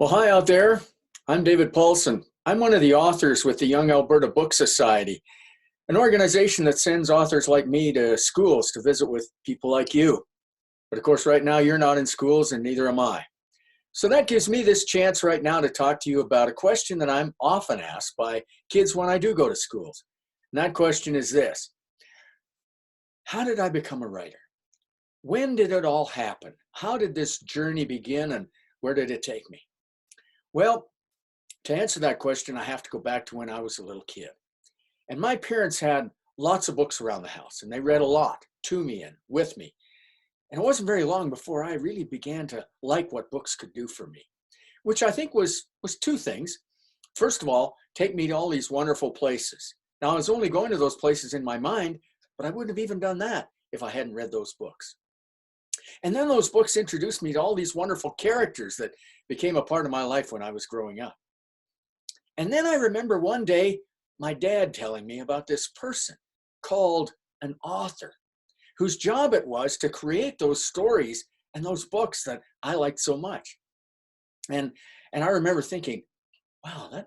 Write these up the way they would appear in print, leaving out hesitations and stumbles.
Well, hi out there. I'm David Poulsen. I'm one of the authors with the Young Alberta Book Society, an organization that sends authors like me to schools to visit with people like you. But of course, right now you're not in schools and neither am I. So that gives me this chance right now to talk to you about a question that I'm often asked by kids when I do go to schools. And that question is this: how did I become a writer? When did it all happen? How did this journey begin and where did it take me? Well, to answer that question, I have to go back to when I was a little kid. And my parents had lots of books around the house, and they read a lot to me and with me. And it wasn't very long before I really began to like what books could do for me, which I think was two things. First of all, take me to all these wonderful places. Now, I was only going to those places in my mind, but I wouldn't have even done that if I hadn't read those books. And then those books introduced me to all these wonderful characters that became a part of my life when I was growing up. And then I remember one day my dad telling me about this person called an author, whose job it was to create those stories and those books that I liked so much. And I remember thinking, wow,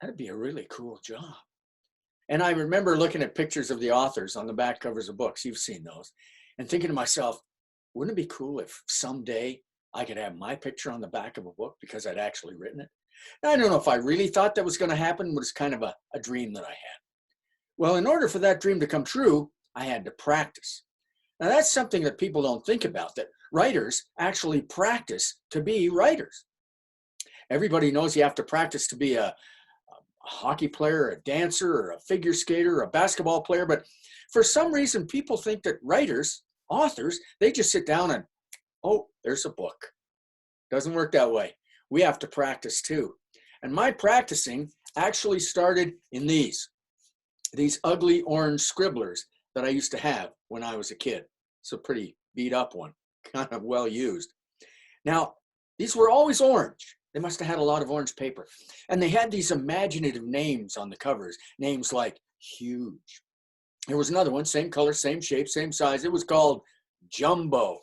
that'd be a really cool job. And I remember looking at pictures of the authors on the back covers of books, you've seen those, and thinking to myself, wouldn't it be cool if someday I could have my picture on the back of a book because I'd actually written it? And I don't know if I really thought that was going to happen, but it's kind of a dream that I had. Well, in order for that dream to come true, I had to practice. Now, that's something that people don't think about, that writers actually practice to be writers. Everybody knows you have to practice to be a hockey player, a dancer, or a figure skater, or a basketball player. But for some reason, people think that writers, authors, they just sit down and, oh, there's a book. Doesn't work that way. We have to practice too. And my practicing actually started in these ugly orange scribblers that I used to have when I was a kid. It's a pretty beat up one, kind of well used. Now, these were always orange. They must have had a lot of orange paper. And they had these imaginative names on the covers, names like Huge. There was another one, same color, same shape, same size. It was called Jumbo.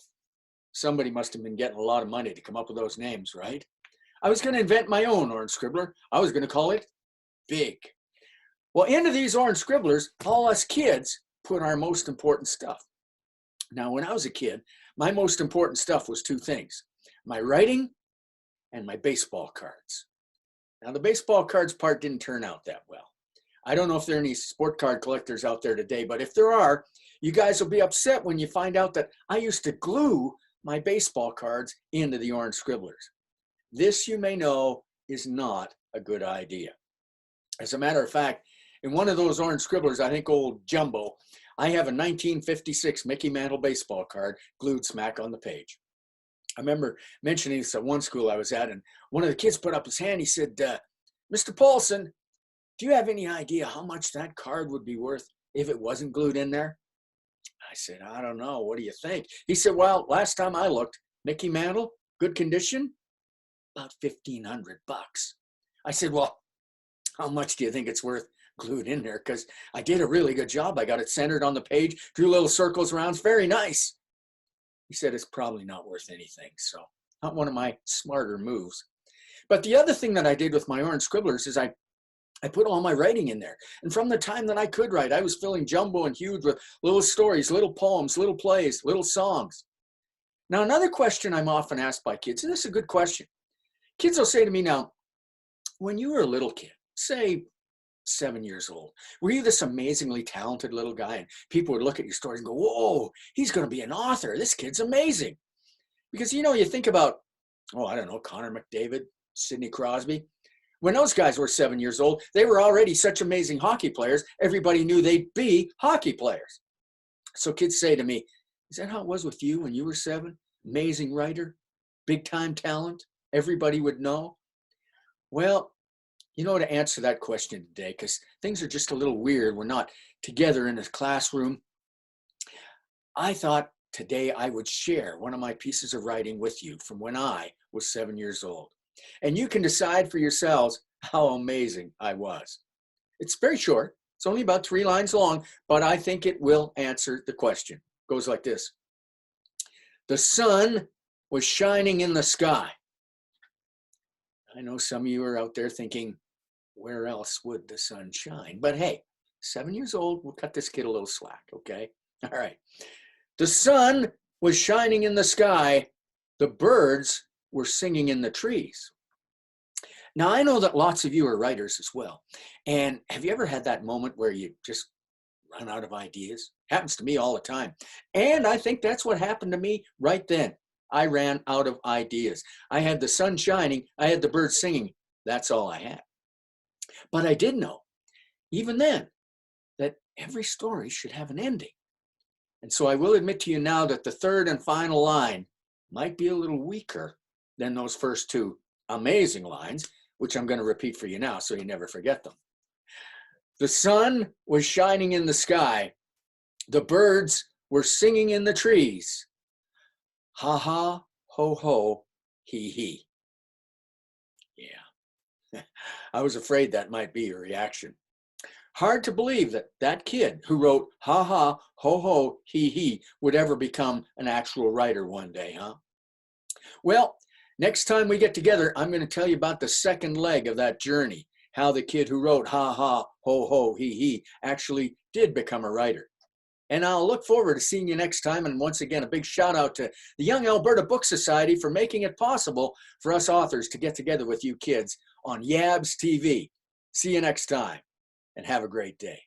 Somebody must have been getting a lot of money to come up with those names, right? I was going to invent my own orange scribbler. I was going to call it Big. Well, into these orange scribblers, all us kids put our most important stuff. Now, when I was a kid, my most important stuff was two things: my writing and my baseball cards. Now, the baseball cards part didn't turn out that well. I don't know if there are any sport card collectors out there today, but if there are, you guys will be upset when you find out that I used to glue my baseball cards into the orange scribblers. This, you may know, is not a good idea. As a matter of fact, in one of those orange scribblers, I think old Jumbo, I have a 1956 Mickey Mantle baseball card glued smack on the page. I remember mentioning this at one school I was at, and one of the kids put up his hand. He said, Mr. Poulsen, do you have any idea how much that card would be worth if it wasn't glued in there? I said, I don't know. What do you think? He said, well, last time I looked, Mickey Mantle, good condition, about $1,500. I said, well, how much do you think it's worth glued in there? Because I did a really good job. I got it centered on the page, drew little circles around. It's very nice. He said, it's probably not worth anything. So not one of my smarter moves. But the other thing that I did with my orange scribblers is I put all my writing in there. And from the time that I could write, I was filling Jumbo and Huge with little stories, little poems, little plays, little songs. Now, another question I'm often asked by kids, and this is a good question. Kids will say to me now, when you were a little kid, say 7 years old, were you this amazingly talented little guy? And people would look at your stories and go, whoa, he's going to be an author. This kid's amazing. Because, you think about, I don't know, Connor McDavid, Sidney Crosby. When those guys were 7 years old, they were already such amazing hockey players. Everybody knew they'd be hockey players. So kids say to me, is that how it was with you when you were 7? Amazing writer, big time talent, everybody would know? Well, to answer that question today, because things are just a little weird. We're not together in a classroom. I thought today I would share one of my pieces of writing with you from when I was 7 years old. And you can decide for yourselves how amazing I was. It's very short. It's only about 3 lines long, but I think it will answer the question. It goes like this. The sun was shining in the sky. I know some of you are out there thinking, where else would the sun shine? But hey, 7 years old, we'll cut this kid a little slack, okay? All right. The sun was shining in the sky. The birds were singing in the trees. Now, I know that lots of you are writers as well. And have you ever had that moment where you just run out of ideas? Happens to me all the time. And I think that's what happened to me right then. I ran out of ideas. I had the sun shining, I had the birds singing. That's all I had. But I did know, even then, that every story should have an ending. And so I will admit to you now that the third and final line might be a little weaker than those first two amazing lines, which I'm going to repeat for you now so you never forget them. The sun was shining in the sky. The birds were singing in the trees. Ha ha, ho ho, hee hee. Yeah, I was afraid that might be your reaction. Hard to believe that that kid who wrote ha ha, ho ho, hee hee would ever become an actual writer one day, huh? Well, next time we get together, I'm going to tell you about the second leg of that journey, how the kid who wrote ha ha, ho ho, hee hee actually did become a writer. And I'll look forward to seeing you next time. And once again, a big shout out to the Young Alberta Book Society for making it possible for us authors to get together with you kids on YABS TV. See you next time and have a great day.